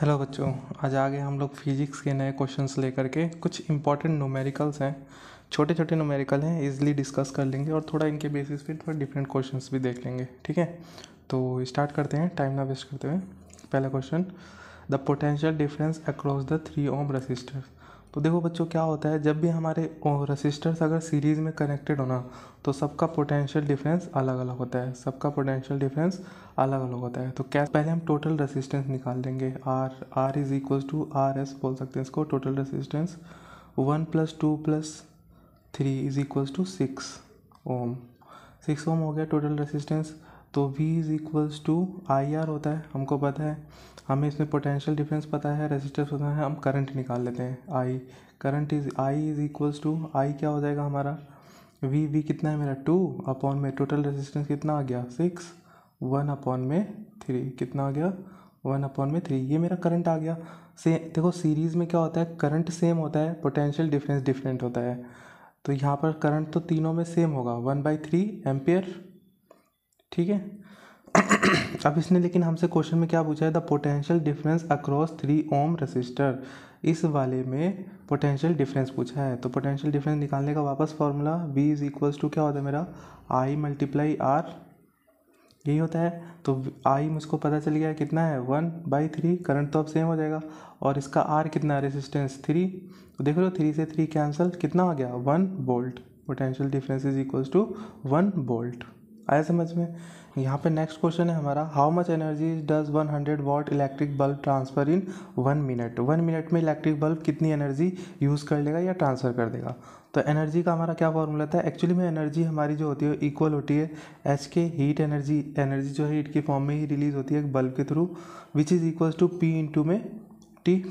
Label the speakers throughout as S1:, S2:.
S1: Hello बच्चों, आज आ गए हम लोग फिजिक्स के नए क्वेश्चंस लेकर के। कुछ इंपॉर्टेंट न्यूमेरिकल्स हैं, छोटे छोटे न्यूमेरिकल हैं, इजीली डिस्कस कर लेंगे और थोड़ा इनके बेसिस पे थोड़ा डिफरेंट क्वेश्चंस भी देख लेंगे। ठीक है, तो स्टार्ट करते हैं टाइम ना वेस्ट करते हुए। पहला question, the potential difference across the 3 ohm resistor. तो देखो बच्चों, क्या होता है जब भी हमारे रजिस्टर्स अगर सीरीज़ में कनेक्टेड होना तो सबका पोटेंशियल डिफरेंस अलग अलग होता है, सबका पोटेंशियल डिफरेंस अलग अलग होता है। तो क्या, पहले हम टोटल रेसिस्टेंस निकाल लेंगे। R is equal to R S बोल सकते हैं इसको, total resistance 1 + 2 + 3 is equal to 6 ohm. 6 ohm हो गया टोटल रेसिस्टेंस। तो V is equals to I R होता है, हमको पता है। हमें इसमें पोटेंशियल डिफरेंस पता है, रेजिस्टेंस पता है, हम करंट निकाल लेते हैं। I current is i is equals to i क्या हो जाएगा हमारा, V कितना है मेरा 2 अपॉन में टोटल रेजिस्टेंस कितना आ गया 6, 1/3 कितना आ गया 1/3। ये मेरा करंट आ गया। से देखो सीरीज़ में क्या होता है, करंट सेम होता है, पोटेंशियल डिफरेंस डिफरेंट होता है। तो यहाँ पर करंट तो तीनों में सेम होगा, 1/3 एम्पियर। ठीक है। अब इसने लेकिन हमसे क्वेश्चन में क्या पूछा है, the potential difference across 3 ohm resistor. इस वाले में पोटेंशियल डिफरेंस पूछा है, तो पोटेंशियल डिफरेंस निकालने का वापस formula V is equals to क्या होता है मेरा, I × R, यही होता है। तो I मुझको पता चल गया कितना है 1/3, करंट तो अब सेम हो जाएगा, और इसका R कितना है रेजिस्टेंस 3। तो देख लो 3 से 3 कैंसिल, कितना आ गया 1 volt. Potential difference is equals to 1 volt. आया समझ में। यहाँ पे नेक्स्ट क्वेश्चन है हमारा, how much energy does 100 watt electric bulb transfer in 1 minute. 1 minute में इलेक्ट्रिक बल्ब कितनी एनर्जी यूज़ कर लेगा या ट्रांसफ़र कर देगा। तो एनर्जी का हमारा क्या फॉर्मूला था, एक्चुअली में एनर्जी हमारी जो होती है इक्वल होती है एच के हीट एनर्जी। एनर्जी जो है हीट के फॉर्म में ही रिलीज होती है बल्ब के through, which is equals to p into में t.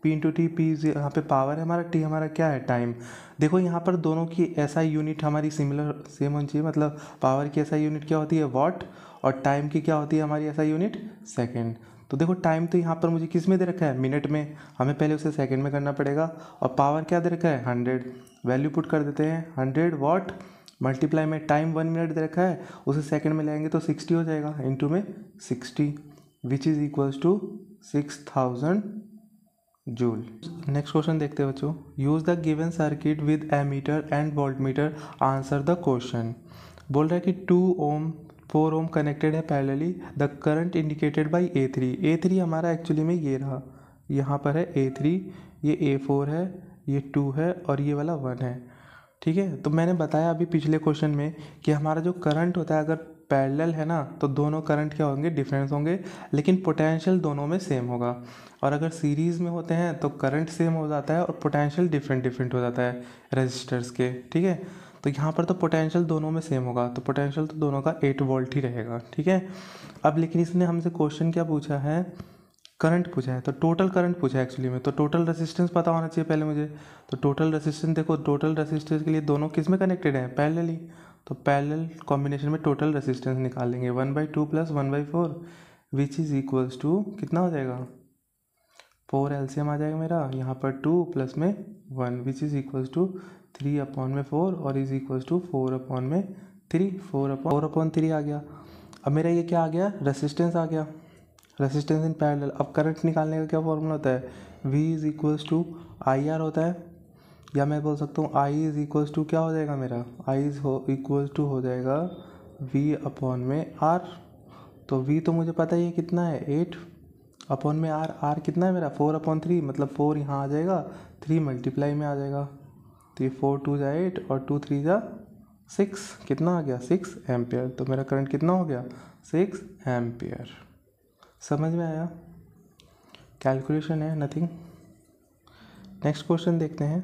S1: P into t, p यहाँ पे पावर है हमारा, टी हमारा क्या है टाइम। देखो यहाँ पर दोनों की एसआई यूनिट हमारी सिमिलर सेम होनी चाहिए, मतलब पावर की एसआई यूनिट क्या होती है वाट, और टाइम की क्या होती है हमारी एसआई यूनिट सेकंड। तो देखो टाइम तो यहाँ पर मुझे किस में दे रखा है, मिनट में, हमें पहले उसे सेकंड में करना पड़ेगा। और पावर क्या दे रखा है 100, वैल्यू पुट कर देते हैं 100 वाट मल्टीप्लाई में टाइम 1 मिनट दे रखा है, उसे सेकंड में लाएंगे तो 60 हो जाएगा, इंटू में 60 which is equals to 6000 joule. Next question देखते हैं बच्चों, use the given circuit with ammeter and voltmeter, answer the question. बोल रहा है कि 2 ओम 4 ओम कनेक्टेड है parallelly, the current indicated by A3। A3 हमारा एक्चुअली में ये रहा, यहाँ पर है A3, ये A4 है, ये 2 है और ये वाला 1 है। ठीक है, तो मैंने बताया अभी पिछले क्वेश्चन में कि हमारा जो करंट होता है अगर पैरेलल है ना, तो दोनों करंट क्या होंगे, डिफरेंस होंगे, लेकिन पोटेंशियल दोनों में सेम होगा। और अगर सीरीज़ में होते हैं तो करंट सेम हो जाता है और पोटेंशियल डिफरेंट डिफरेंट हो जाता है रेजिस्टर्स के। ठीक है, तो यहाँ पर तो पोटेंशियल दोनों में सेम होगा, तो पोटेंशियल तो दोनों का 8 वोल्ट ही रहेगा। ठीक है, अब लेकिन इसने हमसे क्वेश्चन क्या पूछा है, करंट पूछा है, तो टोटल करंट पूछा है एक्चुअली में, तो टोटल रेजिस्टेंस पता होना चाहिए पहले मुझे। तो टोटल रेजिस्टेंस देखो, टोटल रेजिस्टेंस के लिए दोनों किस में कनेक्टेड हैं, पैरेलली। तो पैरेलल कॉम्बिनेशन में टोटल रेजिस्टेंस निकाल लेंगे 1/2 + 1/4 विच इज़ इक्वल्स टू कितना हो जाएगा 4 एलसीएम आ जाएगा मेरा, यहाँ पर 2 प्लस में 1 विच इज़ इक्वल्स टू 3/4 और इज इक्वल्स टू 4/3, 4/3 आ गया। अब मेरा ये क्या आ गया, रेजिस्टेंस आ गया, रेजिस्टेंस इन पैरेलल। अब करंट निकालने का क्या फॉर्मूला होता है, V is equals to I R होता है, या मैं बोल सकता हूँ I इज इक्वल्स टू क्या हो जाएगा मेरा, I इज इक्वल्स टू हो जाएगा V/R। तो V तो मुझे पता ही है कितना है 8 अपॉन में R, R कितना है मेरा 4/3, मतलब 4 यहाँ आ जाएगा, 3 मल्टीप्लाई में आ जाएगा, तो ये 4 2 जा 8 और 2 3 जा 6, कितना आ गया 6 एम्पियर। तो मेरा करंट कितना हो गया 6 एम्पियर। समझ में आया, कैलकुलेशन है नथिंग। नेक्स्ट क्वेश्चन देखते हैं,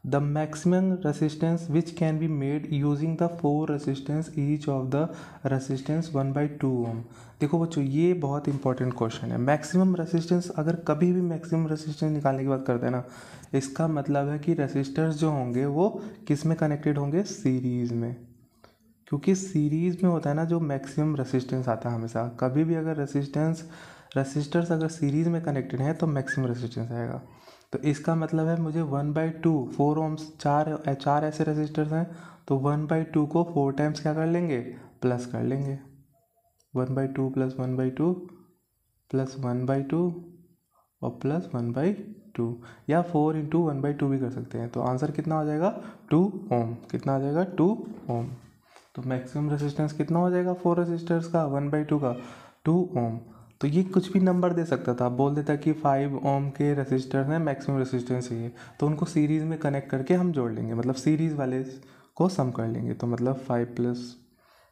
S1: the maximum resistance which can be made using the 4 resistance each of the resistance 1/2 ओम। देखो बच्चों, ये बहुत इंपॉर्टेंट क्वेश्चन है। मैक्सिमम रेसिस्टेंस, अगर कभी भी मैक्सिमम रेसिस्टेंस निकालने की बात करते हैं ना, इसका मतलब है कि रेसिस्टर्स जो होंगे वो किस में कनेक्टेड होंगे, सीरीज़ में। क्योंकि सीरीज़ में होता है ना जो मैक्सिमम रेसिस्टेंस आता है हमेशा। कभी भी अगर रेसिस्टर्स अगर सीरीज़ में कनेक्टेड हैं तो मैक्सिमम रेसिस्टेंस आएगा। तो इसका मतलब है मुझे 1/2 4 ओम्स, चार ऐसे रेसिस्टर्स हैं, तो 1/2 को 4 टाइम्स क्या कर लेंगे, प्लस कर लेंगे, 1/2 + 1/2 प्लस 1/2 और प्लस 1/2, या 4 × 1/2 भी कर सकते हैं। तो आंसर कितना हो जाएगा 2 ओम। कितना आ जाएगा 2 ओम। तो मैक्सिमम रेजिस्टेंस कितना हो जाएगा 4 रेजिस्टर्स का 1/2 का 2 ओम। तो ये कुछ भी नंबर दे सकता था, बोल देता कि 5 ओम के रेजिस्टर में मैक्सिमम रेजिस्टेंस चाहिए, तो उनको सीरीज़ में कनेक्ट करके हम जोड़ लेंगे, मतलब सीरीज़ वाले को सम कर लेंगे। तो मतलब 5 +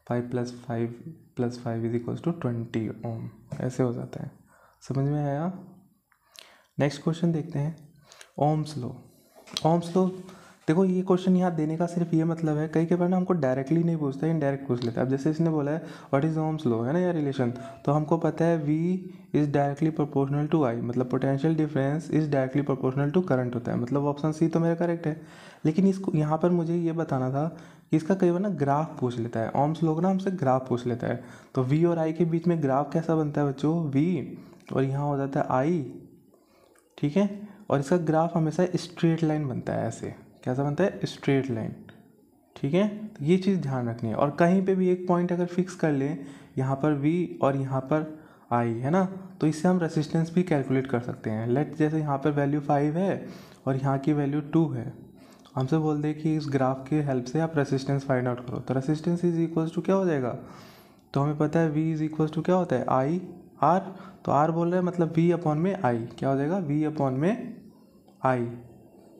S1: 5 + 5 + 5 = 20 ओम, ऐसे हो जाता है। समझ में आया? नेक्स्ट क्वेश्चन देखते हैं, ओम्स लॉ। ओम्स लॉ, देखो ये क्वेश्चन यहाँ देने का सिर्फ ये मतलब है, कई बार ना हमको डायरेक्टली नहीं पूछता है, इनडायरेक्ट पूछ लेता है। अब जैसे इसने बोला है व्हाट इज ओम्स लॉ, है ना यार रिलेशन, तो हमको पता है V is directly proportional to I, मतलब potential difference is directly proportional to current होता है, मतलब ऑप्शन सी तो मेरा करेक्ट है। लेकिन इसको यहाँ पर मुझे ये बताना था कि इसका कई बार ना ग्राफ पूछ लेता है, ओम्स लॉ ना हमसे ग्राफ पूछ लेता है। तो V और I के बीच में ग्राफ कैसा बनता है बच्चों, V और यहाँ हो जाता है I, ठीक है। और इसका ग्राफ हमेशा स्ट्रेट लाइन बनता है, ऐसे कैसा बनता है, स्ट्रेट लाइन, ठीक है। तो ये चीज़ ध्यान रखनी है। और कहीं पे भी एक पॉइंट अगर फिक्स कर लें, यहाँ पर V और यहाँ पर I, है ना, तो इससे हम रेसिस्टेंस भी कैलकुलेट कर सकते हैं। लेट जैसे यहाँ पर वैल्यू 5 है और यहाँ की वैल्यू 2 है, हमसे बोल दे कि इस ग्राफ की हेल्प से आप रेसिस्टेंस फाइंड आउट करो, तो रेसिस्टेंस इज इक्वल्स टू क्या हो जाएगा, तो हमें पता है V इज इक्वल्स टू क्या होता है I R, तो R बोल रहे हैं मतलब V अपॉन में I, क्या हो जाएगा V अपॉन में I।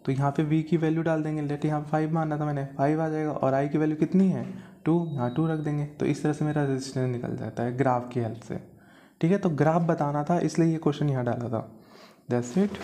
S1: तो यहाँ पे V की वैल्यू डाल देंगे, लेट यहाँ 5 माना था मैंने, 5 आ जाएगा, और I की वैल्यू कितनी है 2, यहाँ 2 रख देंगे। तो इस तरह से मेरा रेजिस्टेंस निकल जाता है ग्राफ की हेल्प से, ठीक है। तो ग्राफ बताना था इसलिए ये क्वेश्चन यहाँ डाला था, दैट्स इट।